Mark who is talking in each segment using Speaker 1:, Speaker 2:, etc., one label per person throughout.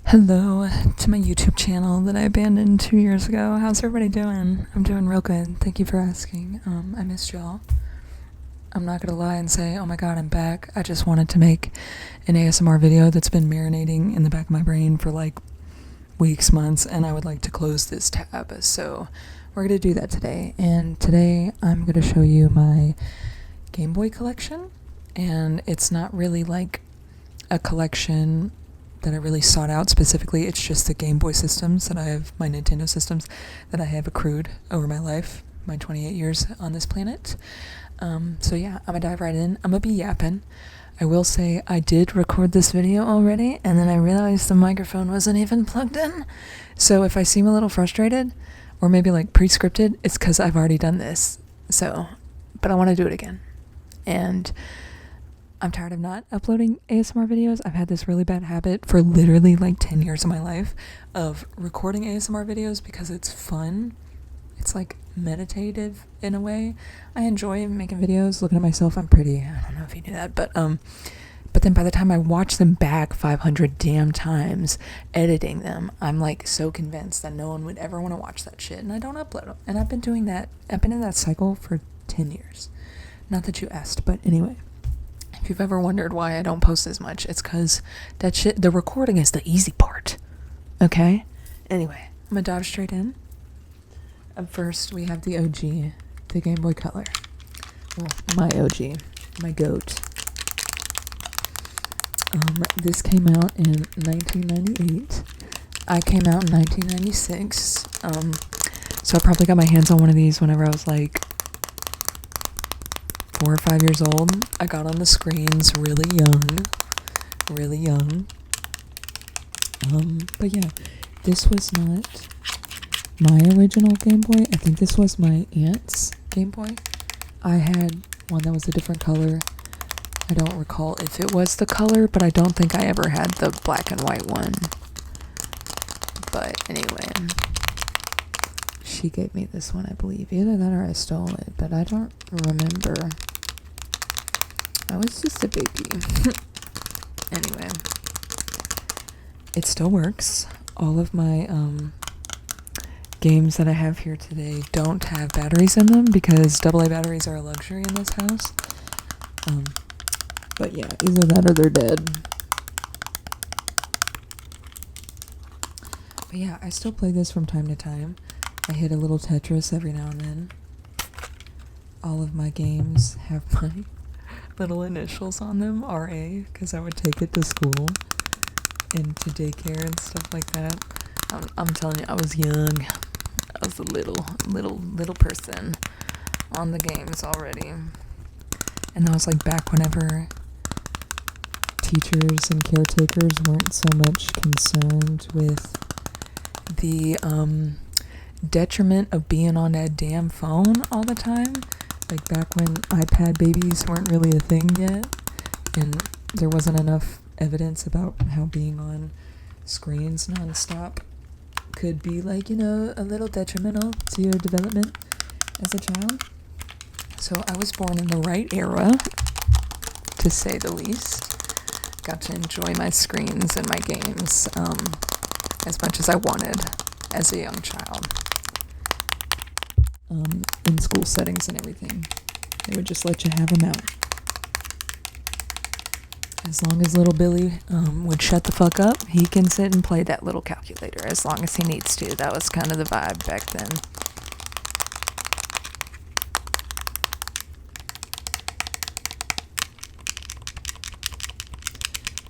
Speaker 1: Hello to my YouTube channel that I abandoned 2 years ago. How's everybody doing? I'm doing real good. Thank you for asking. I missed y'all. I'm not gonna lie and say, oh my god, I'm back. I just wanted to make an ASMR video that's been marinating in the back of my brain for like weeks, months, and I would like to close this tab. So we're gonna do that today. And today I'm gonna show you my Gameboy collection. And it's not really like a collection that I really sought out specifically. It's just the Game Boy systems that I have, my Nintendo systems that I have accrued over my life, my 28 years on this planet. So yeah, I'm gonna dive right in. I'm gonna be yapping. I will say I did record this video already, and then I realized the microphone wasn't even plugged in. So if I seem a little frustrated, or maybe like pre-scripted, it's because I've already done this. But I want to do it again. And I'm tired of not uploading ASMR videos. I've had this really bad habit for literally like 10 years of my life of recording ASMR videos because it's fun. It's like meditative in a way. I enjoy making videos, looking at myself. I'm pretty. I don't know if you knew that, but then by the time I watch them back 500 damn times, editing them, I'm like so convinced that no one would ever want to watch that shit, and I don't upload them. And I've been doing that. I've been in that cycle for 10 years. Not that you asked, but anyway. If you've ever wondered why I don't post as much, it's because that shit, the recording is the easy part. Okay? Anyway, I'm gonna dive straight in. Up first, we have the OG, the Game Boy Color. Well, my OG, my GOAT. This came out in 1998. I came out in 1996. So I probably got my hands on one of these whenever I was like 4 or 5 years old. I got on the screens really young. But yeah, this was not my original Game Boy. I think this was my aunt's Game Boy. I had one that was a different color. I don't recall if it was the color, but I don't think I ever had the black and white one. But anyway, she gave me this one, I believe. Either that or I stole it, but I don't remember. I was just a baby. Anyway, it still works. All of my games that I have here today don't have batteries in them because AA batteries are a luxury in this house. But yeah, either that or they're dead. But yeah, I still play this from time to time. I hit a little Tetris every now and then. All of my games have my little initials on them, RA, because I would take it to school and to daycare and stuff like that. I'm telling you, I was young. I was a little person on the games already. And that was like back whenever teachers and caretakers weren't so much concerned with the detriment of being on that damn phone all the time. Like back when iPad babies weren't really a thing yet, and there wasn't enough evidence about how being on screens nonstop could be like, a little detrimental to your development as a child. So I was born in the right era, to say the least. Got to enjoy my screens and my games as much as I wanted as a young child. In school settings and everything. They would just let you have them out. As long as little Billy would shut the fuck up, he can sit and play that little calculator as long as he needs to. That was kind of the vibe back then.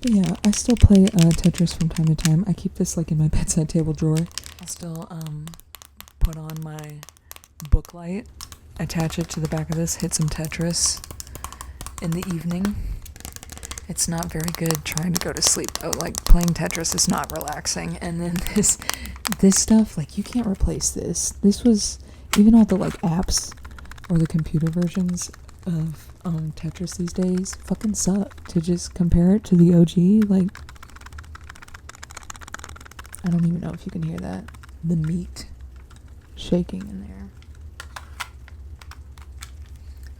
Speaker 1: But yeah, I still play Tetris from time to time. I keep this like in my bedside table drawer. I'll still put on my book light, attach it to the back of this, hit some Tetris in the evening. It's not very good trying to go to sleep though. Like playing Tetris is not relaxing. And then this stuff, like you can't replace this. This was, even all the like apps or the computer versions of Tetris these days fucking suck. To just compare it to the OG, like I don't even know if you can hear that. The meat shaking in there.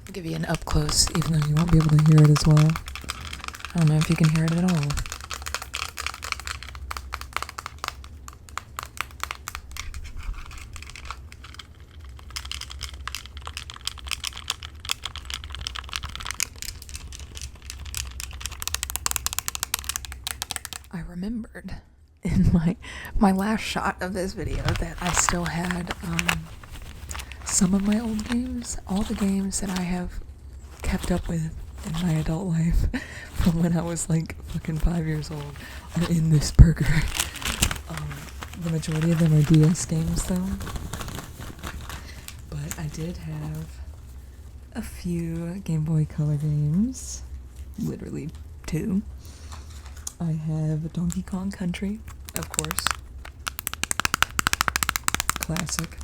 Speaker 1: I'll give you an up close, even though you won't be able to hear it as well. I don't know if you can hear it at all. I remembered in my last shot of this video that I still had some of my old games, all the games that I have kept up with in my adult life from when I was like fucking 5 years old are in this burger. The majority of them are DS games though, but I did have a few Game Boy Color games, literally 2. I have Donkey Kong Country, of course, classic.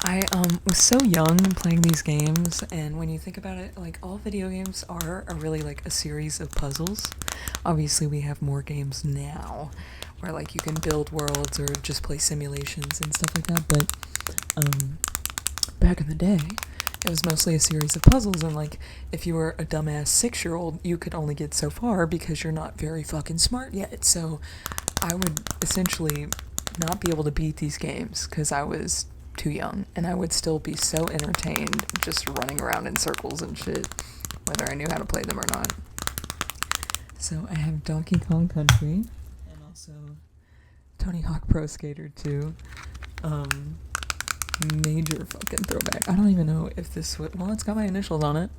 Speaker 1: I was so young playing these games, and when you think about it, like, all video games are really like a series of puzzles. Obviously we have more games now where like you can build worlds or just play simulations and stuff like that, but back in the day it was mostly a series of puzzles, and like if you were a dumbass 6-year-old you could only get so far because you're not very fucking smart yet. So I would essentially not be able to beat these games because I was too young, and I would still be so entertained just running around in circles and shit, whether I knew how to play them or not. So I have Donkey Kong Country, and also Tony Hawk Pro Skater 2. Major fucking throwback. I don't even know if this was, well, it's got my initials on it.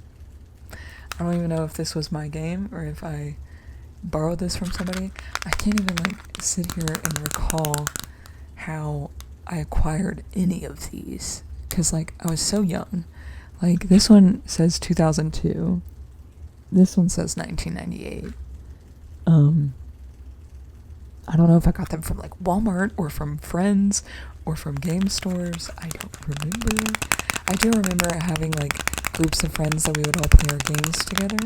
Speaker 1: I don't even know if this was my game or if I borrowed this from somebody. I can't even like sit here and recall how I acquired any of these, because like I was so young. Like this one says 2002, this one says 1998. I don't know if I got them from like Walmart or from friends or from game stores. I don't remember. I do remember having like groups of friends that we would all play our games together.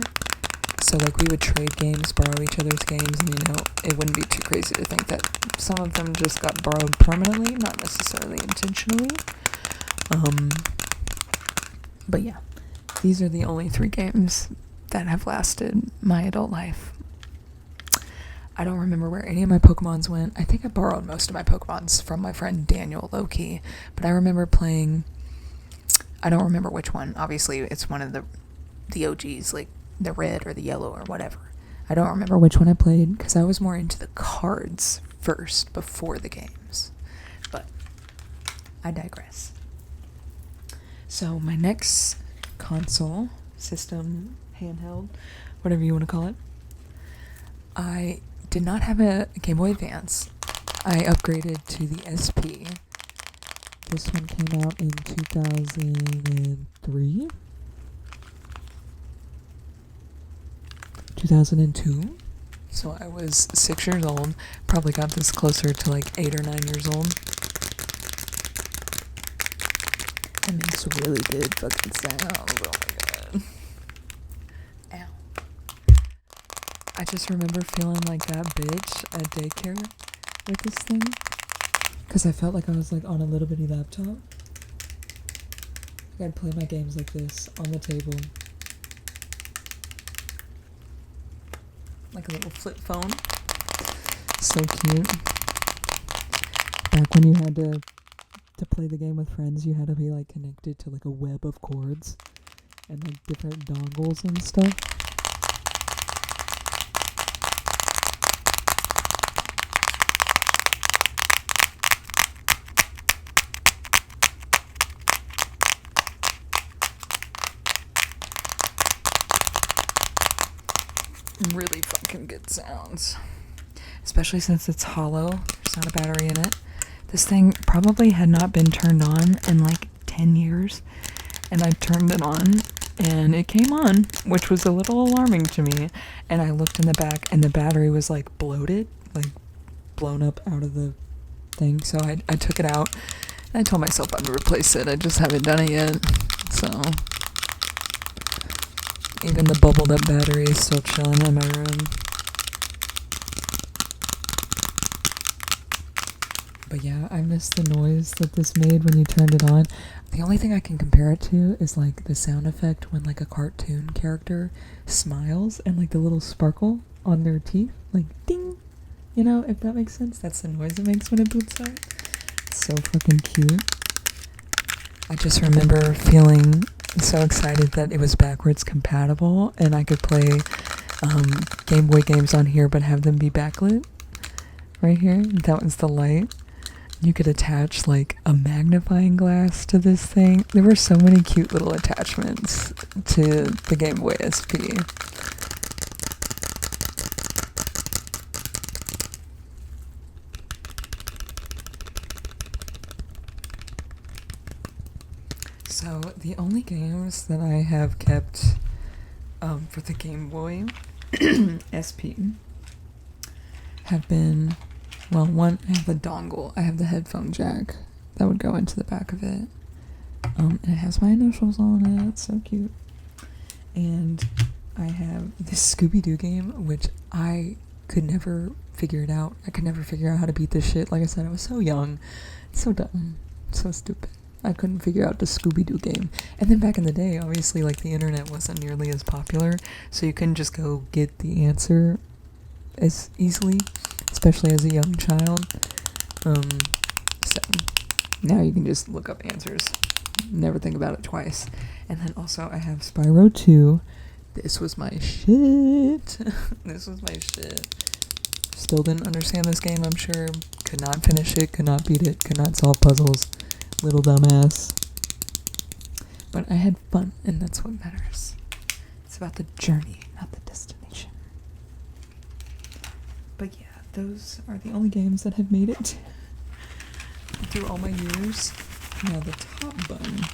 Speaker 1: So like we would trade games, borrow each other's games, and you know, it wouldn't be too crazy to think that some of them just got borrowed permanently, not necessarily intentionally. But yeah, these are the only 3 games that have lasted my adult life. I don't remember where any of my Pokemons went. I think I borrowed most of my Pokemons from my friend Daniel, low-key. But I remember playing, I don't remember which one. Obviously, it's one of the OGs, like the red or the yellow or whatever. I don't remember which one I played because I was more into the cards first before the games. But I digress. So my next console, system, handheld, whatever you want to call it, I did not have a Game Boy Advance. I upgraded to the SP. This one came out in 2003? 2002? So I was 6 years old. Probably got this closer to like 8 or 9 years old. It makes really good fucking sounds. Oh my god. Ow. I just remember feeling like that bitch at daycare with this thing, because I felt like I was like on a little bitty laptop. I'd play my games like this on the table, like a little flip phone. So cute. Back when you had to play the game with friends, you had to be like connected to like a web of cords and like different dongles and stuff. Really fucking good sounds, especially since it's hollow. There's not a battery in it. This thing probably had not been turned on in like 10 years, and I turned it on and it came on, which was a little alarming to me. And I looked in the back and the battery was like bloated, like blown up out of the thing. So I took it out and I told myself I'd replace it. I just haven't done it yet. So even the bubbled up battery is still chilling in my room. But yeah, I miss the noise that this made when you turned it on. The only thing I can compare it to is like the sound effect when like a cartoon character smiles and like the little sparkle on their teeth, like ding, you know, if that makes sense. That's the noise it makes when it boots up. It's so fucking cute. I just remember feeling so excited that it was backwards compatible and I could play Game Boy games on here, but have them be backlit. Right here, that was the light. You could attach like a magnifying glass to this thing. There were so many cute little attachments to the Game Boy SP. So the only games that I have kept for the Game Boy SP have been, well, one, I have the dongle. I have the headphone jack that would go into the back of it. And it has my initials on it. It's so cute. And I have this Scooby-Doo game, which I could never figure it out. I could never figure out how to beat this shit. Like I said, I was so young, so dumb, so stupid. I couldn't figure out the Scooby-Doo game. And then back in the day, obviously, like, the internet wasn't nearly as popular, so you couldn't just go get the answer as easily, especially as a young child. So now you can just look up answers, never think about it twice. And then also I have Spyro 2. This was my shit. This was my shit. Still didn't understand this game, I'm sure. Could not finish it, could not beat it, could not solve puzzles. Little dumbass. But I had fun, and that's what matters. It's about the journey, not the destination. But yeah, those are the only games that have made it through all my years. Now the top bun,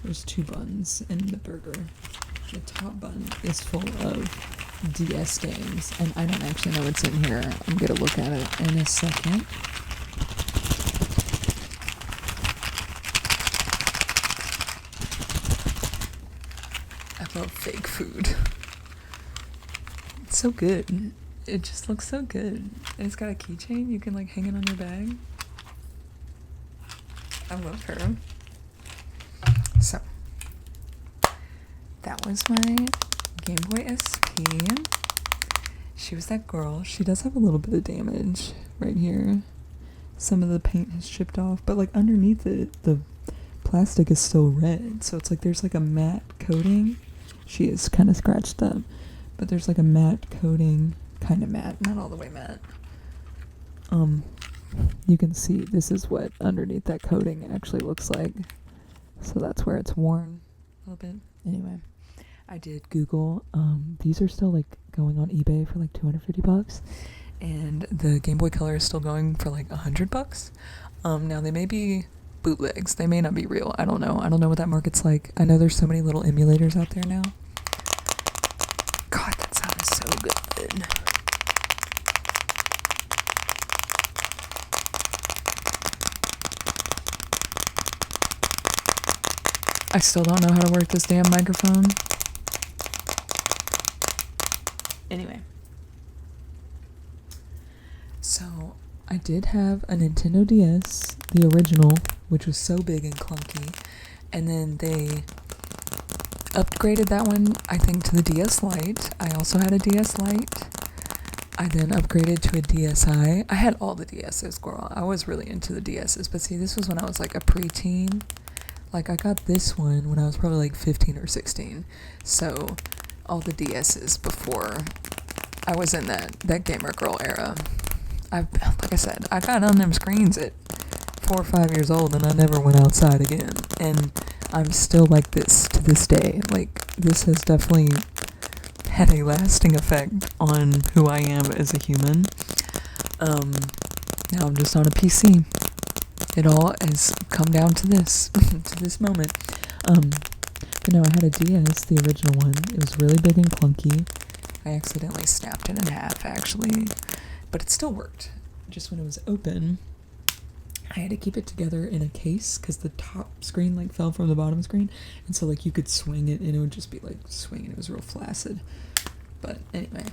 Speaker 1: there's 2 buns in the burger. The top bun is full of DS games, and I don't actually know what's in here. I'm gonna look at it in a second. I love fake food. It's so good. It just looks so good. And it's got a keychain. You can like hang it on your bag. I love her. So, that was my Game Boy SP. She was that girl. She does have a little bit of damage right here. Some of the paint has chipped off, but like underneath it, the plastic is still red. So it's like there's like a matte coating. She is kind of scratched up, but there's like a matte coating, kind of matte, not all the way matte. You can see this is what underneath that coating actually looks like. So that's where it's worn a little bit. Anyway, I did Google. These are still like going on eBay for like $250, and the Game Boy Color is still going for like $100. Now they may be bootlegs. They may not be real. I don't know. I don't know what that market's like. I know there's so many little emulators out there now. God, that sound is so good. I still don't know how to work this damn microphone. Anyway. So, I did have a Nintendo DS, the original, which was so big and clunky, and then they upgraded that one, I think, to the DS Lite. I also had a DS Lite. I then upgraded to a DSi. I had all the DSs, girl. I was really into the DSs, but see, this was when I was like a preteen. Like, I got this one when I was probably like 15 or 16. So, all the DSs before I was in that gamer girl era. Like I said, I got on them screens at 4 or 5 years old, and I never went outside again. And I'm still like this to this day. Like, this has definitely had a lasting effect on who I am as a human. Now I'm just on a PC. It all has come down to this, to this moment. But no, I had a DS, the original one. It was really big and clunky. I accidentally snapped it in half, actually. But it still worked. Just when it was open, I had to keep it together in a case because the top screen like fell from the bottom screen, and so like you could swing it and it would just be like swinging. It was real flaccid. But anyway,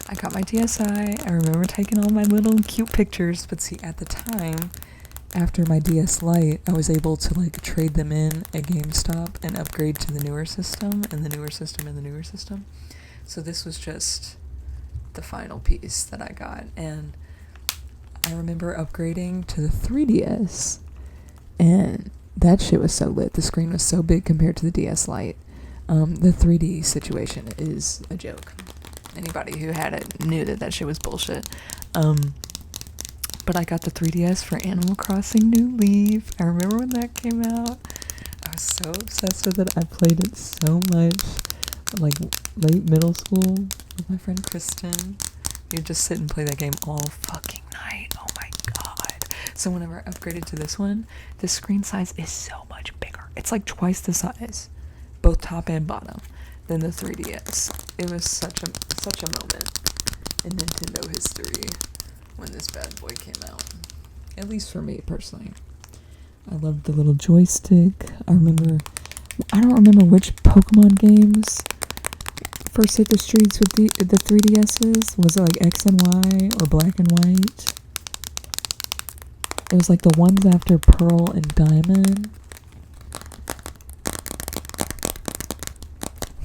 Speaker 1: I got my DSi. I remember taking all my little cute pictures, but see, at the time, after my DS Lite, I was able to like trade them in at GameStop and upgrade to the newer system and the newer system and the newer system. So this was just the final piece that I got, and I remember upgrading to the 3DS, and that shit was so lit. The screen was so big compared to the DS Lite. The 3D situation is a joke. Anybody who had it knew that shit was bullshit. But I got the 3DS for Animal Crossing New Leaf. I remember when that came out. I was so obsessed with it. I played it so much, like late middle school with my friend Kristen. You'd just sit and play that game all fucking night. Oh my god. So whenever I upgraded to this one, the screen size is so much bigger. It's like twice the size, both top and bottom, than the 3DS. It was such a moment in Nintendo history when this bad boy came out. At least for me personally. I loved the little joystick. I don't remember which Pokemon games first hit the streets with the 3DSs. Was it like X and Y or Black and White? It was like the ones after Pearl and Diamond.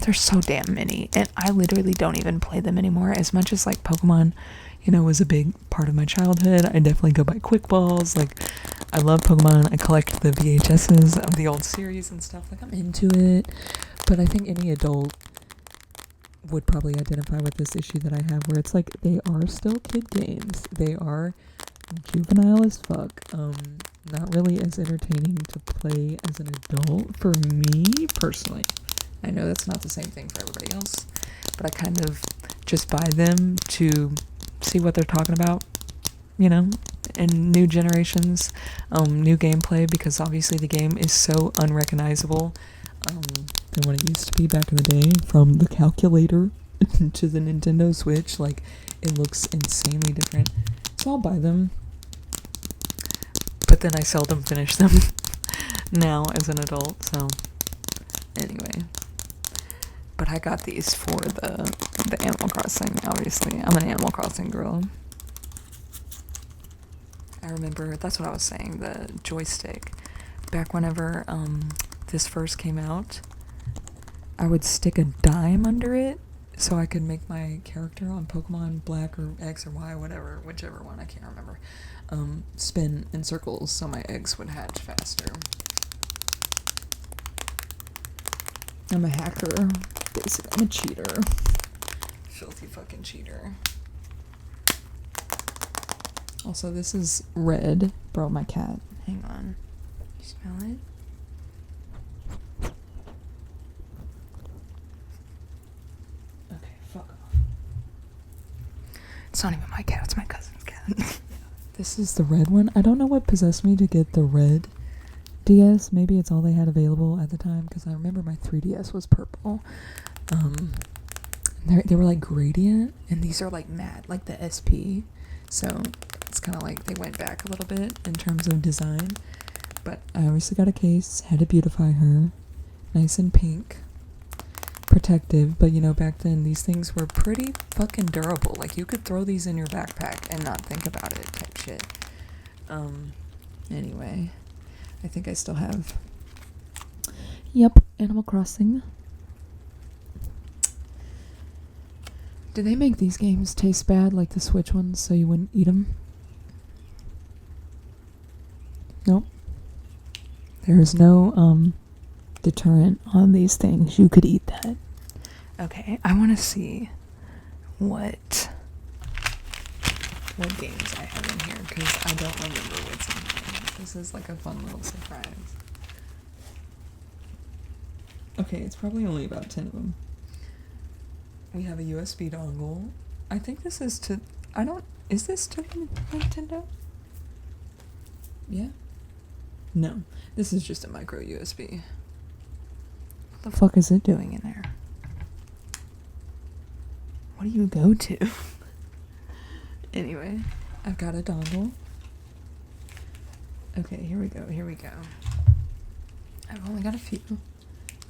Speaker 1: There's so damn many, and I literally don't even play them anymore. As much as like Pokemon, was a big part of my childhood, I definitely go by quick balls. Like, I love Pokemon. I collect the VHSs of the old series and stuff. Like, I'm into it. But I think any adult would probably identify with this issue that I have, where it's like they are still kid games. They are juvenile as fuck. Not really as entertaining to play as an adult for me personally. I know that's not the same thing for everybody else, but I kind of just buy them to see what they're talking about, in new generations, new gameplay, because obviously the game is so unrecognizable than what it used to be back in the day, from the calculator to the Nintendo Switch. Like, it looks insanely different. So I'll buy them, but then I seldom finish them now as an adult. So anyway, but I got these for the Animal Crossing. Obviously, I'm an Animal Crossing girl. I remember, that's what I was saying, the joystick. Back whenever this first came out, I would stick a dime under it so I could make my character on Pokemon Black or X or Y, whatever, whichever one, I can't remember, spin in circles so my eggs would hatch faster. I'm a hacker. Basically, I'm a cheater. Filthy fucking cheater. Also, this is red. Bro, my cat. Hang on. You smell it? Okay, fuck off. It's not even my cat, it's my cousin's cat. This is the red one. I don't know what possessed me to get the red DS. Maybe it's all they had available at the time, because I remember my 3DS was purple. They were like gradient, and these are like matte, like the SP. So it's kind of like they went back a little bit in terms of design. But I obviously got a case, had to beautify her, nice and pink, protective. But back then these things were pretty fucking durable. Like, you could throw these in your backpack and not think about it type shit. Anyway, I think I still have. Yep, Animal Crossing. Do they make these games taste bad like the Switch ones so you wouldn't eat them? Nope. There is no deterrent on these things. You could eat that. Okay, I want to see what games I have in here, because I don't remember what's in here. This is like a fun little surprise. Okay, it's probably only about 10 of them. We have a USB dongle. I think this is to... Is this to Nintendo? Yeah? No. This is just a micro USB. What the fuck is it doing in there? What do you go to? Anyway, I've got a dongle. Okay, here we go. I've only got a few.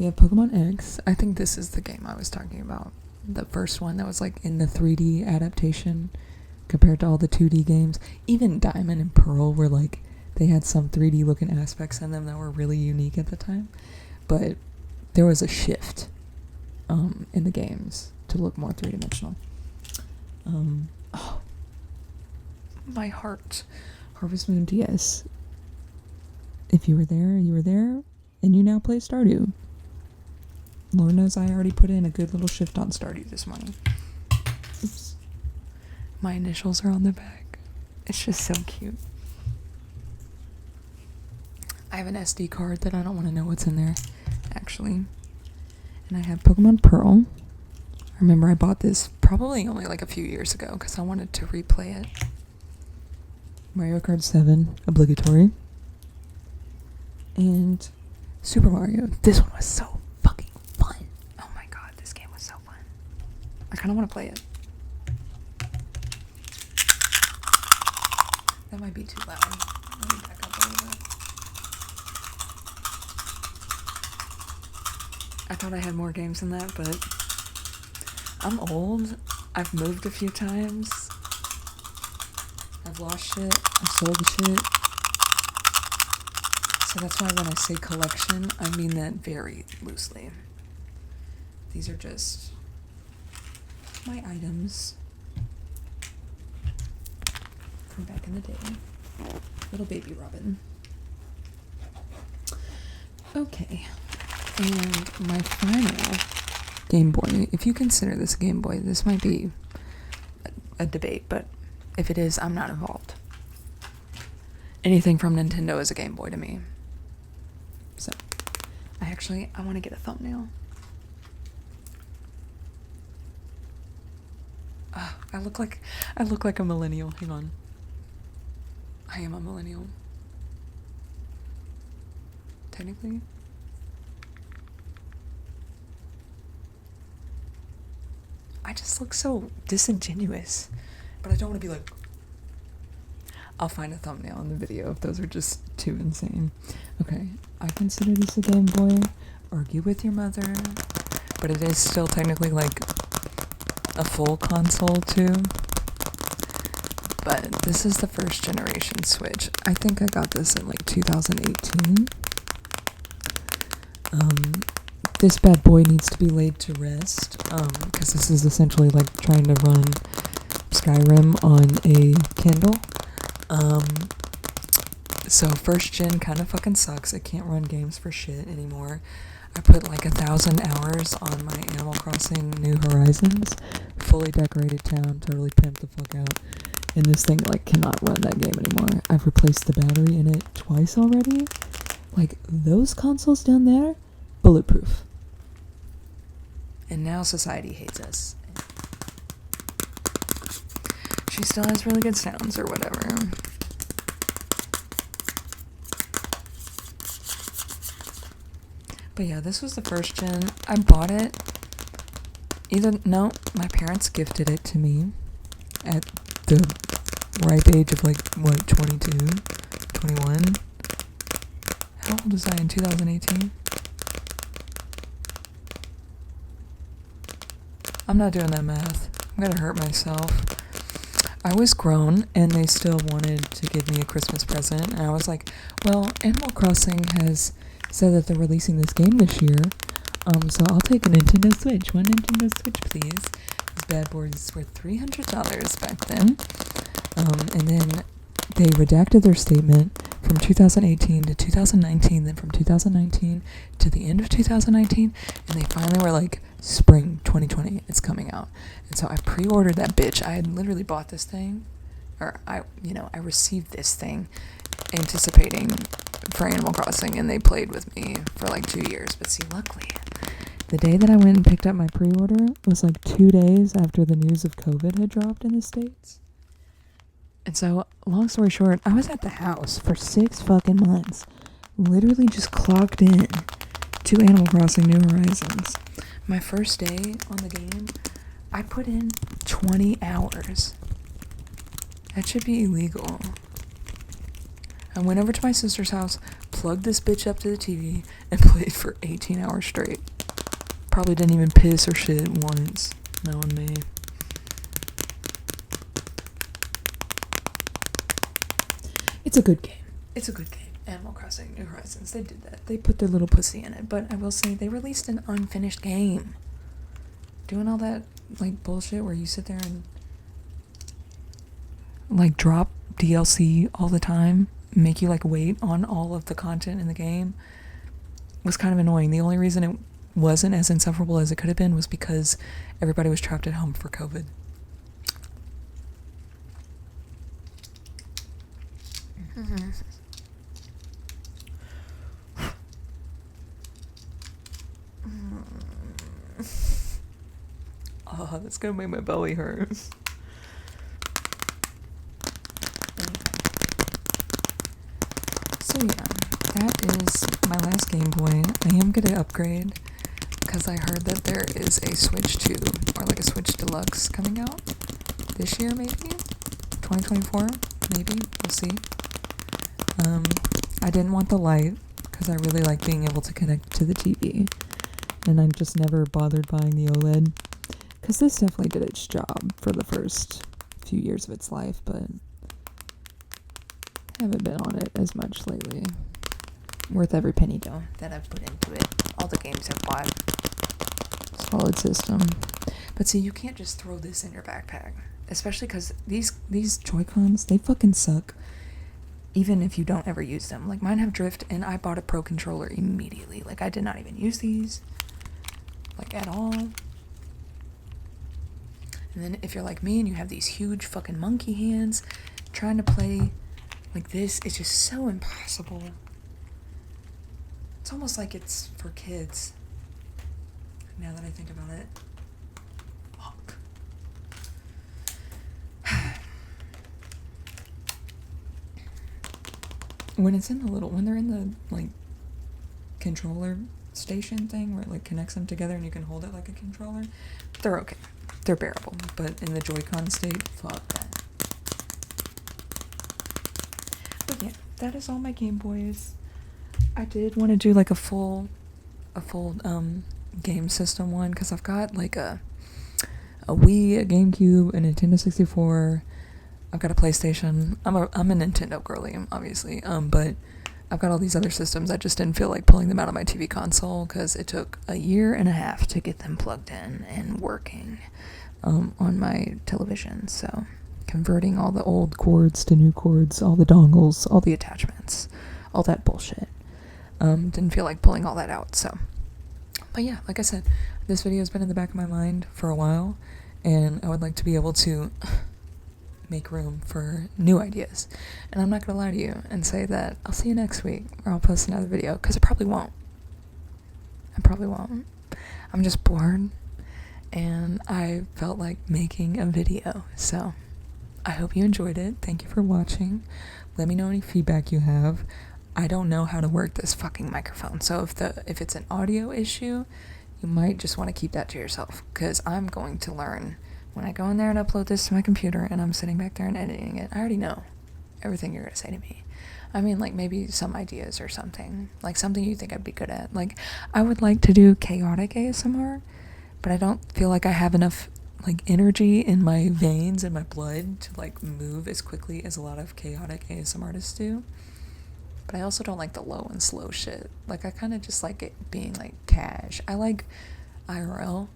Speaker 1: We have Pokemon X. I think this is the game I was talking about. The first one that was like in the 3D adaptation compared to all the 2D games. Even Diamond and Pearl were like, they had some 3D looking aspects in them that were really unique at the time. But there was a shift in the games to look more three-dimensional. My heart. Harvest Moon DS. If you were there, you were there, and you now play Stardew. Lord knows I already put in a good little shift on Stardew this morning. my initials are on the back. It's just so cute. I have an SD card that I don't want to know what's in there, actually. And I have Pokemon Pearl. I remember I bought this probably only like a few years ago because I wanted to replay it. Mario Kart 7, obligatory. And Super Mario. This one was so fucking fun. Oh my god, this game was so fun. I kind of want to play it. That might be too loud. Let me back up a little bit. I thought I had more games than that, but I'm old. I've moved a few times. I've lost shit. I've sold shit. So that's why when I say collection, I mean that very loosely. These are just my items from back in the day. Little baby Robin. Okay. And my final Game Boy. If you consider this a Game Boy, this might be a debate, but if it is, I'm not involved. Anything from Nintendo is a Game Boy to me. So, I want to get a thumbnail. I look like a millennial. Hang on. I am a millennial. Technically. I just look so disingenuous. But I don't want to be like... I'll find a thumbnail in the video if those are just too insane. Okay, I consider this a Game Boy. Argue with your mother. But it is still technically like a full console too. But this is the first generation Switch. I think I got this in like 2018. This bad boy needs to be laid to rest. Because this is essentially like trying to run Skyrim on a Kindle. So first gen kind of fucking sucks. It can't run games for shit anymore. I put like 1,000 hours on my Animal Crossing New Horizons. Fully decorated town, totally pimped the fuck out. And this thing like cannot run that game anymore. I've replaced the battery in it twice already. Like those consoles down there, bulletproof. And now society hates us. She still has really good sounds or whatever. But yeah, this was the first gen. I bought it. My parents gifted it to me at the ripe age of like, 22, 21? How old was I in 2018? I'm not doing that math. I'm gonna hurt myself. I was grown and they still wanted to give me a Christmas present, and I was like, well, Animal Crossing has said that they're releasing this game this year, so I'll take a Nintendo Switch. One Nintendo Switch, please. These bad boys were $300 back then. And then they redacted their statement from 2018 to 2019, then from 2019 to the end of 2019, and they finally were like, spring 2020, it's coming out. And so I pre-ordered that bitch. I had literally bought this thing, or I received this thing anticipating for Animal Crossing, and they played with me for like 2 years. But see, luckily, the day that I went and picked up my pre-order was like 2 days after the news of COVID had dropped in the States. And so, long story short, I was at the house for 6 fucking months, literally just clocked in to Animal Crossing New Horizons. My first day on the game, I put in 20 hours. That should be illegal. I went over to my sister's house, plugged this bitch up to the TV, and played for 18 hours straight. Probably didn't even piss or shit once. Knowing me. It's a good game. It's a good game. Animal Crossing New Horizons. They did that. They put their little pussy in it. But I will say, they released an unfinished game. Doing all that, like, bullshit where you sit there and, like, drop DLC all the time, make you, like, wait on all of the content in the game, was kind of annoying. The only reason it wasn't as insufferable as it could have been was because everybody was trapped at home for COVID. Oh, that's gonna make my belly hurt. So yeah, that is my last Game Boy. I am gonna upgrade because I heard that there is a Switch 2 or like a Switch Deluxe coming out this year, maybe 2024, maybe, we'll see. I didn't want the light because I really like being able to connect to the TV, and I just never bothered buying the OLED because this definitely did its job for the first few years of its life, but I haven't been on it as much lately. Worth every penny though that I've put into it. All the games I've bought. Solid system. But see, you can't just throw this in your backpack, especially because these Joy-Cons, they fucking suck. Even if you don't ever use them. Like, mine have drift, and I bought a Pro controller immediately. Like, I did not even use these, like, at all. And then if you're like me and you have these huge fucking monkey hands, trying to play like this is just so impossible. It's almost like it's for kids, now that I think about it. Fuck. When they're in the, like, controller station thing where it, like, connects them together and you can hold it like a controller, they're okay. They're bearable. But in the Joy-Con state, fuck that. But yeah, that is all my Game Boys. I did want to do, like, a full game system one, because I've got, like, a Wii, a GameCube, a Nintendo 64. I've got a PlayStation. I'm a Nintendo girly, obviously. But I've got all these other systems. I just didn't feel like pulling them out of my TV console because it took a year and a half to get them plugged in and working on my television. So converting all the old cords to new cords, all the dongles, all the attachments, all that bullshit. Didn't feel like pulling all that out. So, but yeah, like I said, this video has been in the back of my mind for a while, and I would like to be able to make room for new ideas. And I'm not gonna lie to you and say that I'll see you next week or I'll post another video, because I probably won't. I'm just bored and I felt like making a video. So I hope you enjoyed it. Thank you for watching. Let me know any feedback you have. I don't know how to work this fucking microphone, so if it's an audio issue, you might just want to keep that to yourself, because I'm going to learn when I go in there and upload this to my computer and I'm sitting back there and editing it. I already know everything you're going to say to me. I mean, like, maybe some ideas or something. Like, something you think I'd be good at. Like, I would like to do chaotic ASMR, but I don't feel like I have enough, like, energy in my veins and my blood to, like, move as quickly as a lot of chaotic ASMR artists do. But I also don't like the low and slow shit. Like, I kind of just like it being, like, cash. I like IRL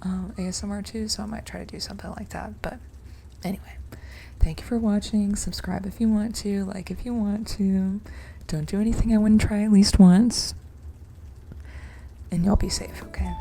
Speaker 1: ASMR too, so I might try to do something like that. But anyway, thank you for watching. Subscribe if you want to, like if you want to. Don't do anything I wouldn't try at least once. And y'all be safe, okay?